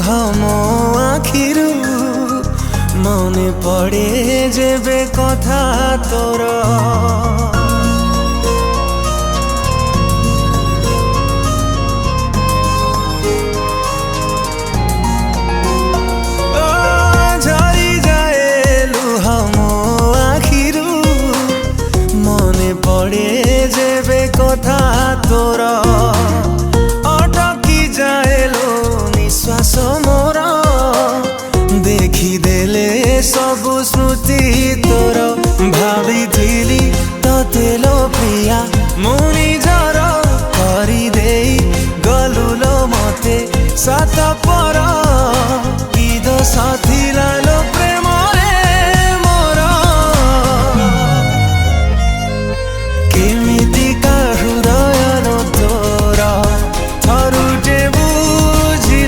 ମୋ ଆଖିରୁ ମନେ ପଡ଼େ ଯେବେ କଥା ତୋର। ଝରି ଯାଏ ଲୁହ ମୋ ଆଖିରୁ ମନେ ପଡ଼େ ଯେବେ କଥା ତୋର। ଅଟକି ଯାଏ ଲୋ ନିଶ୍ୱାସ ମୋର ଦେଖିଦେଲେ ସବୁ ସ୍ମୃତି ତୋର। ଭାବିଥିଲି ତତେ ଲୋ ପ୍ରିୟା ମୁଁ ନିଜର କରିଦେଇ ଗଲୁ ଲୋ ମତେ ସାତ ପର କି ଦୋଷ ଥିଲା ଲୋ।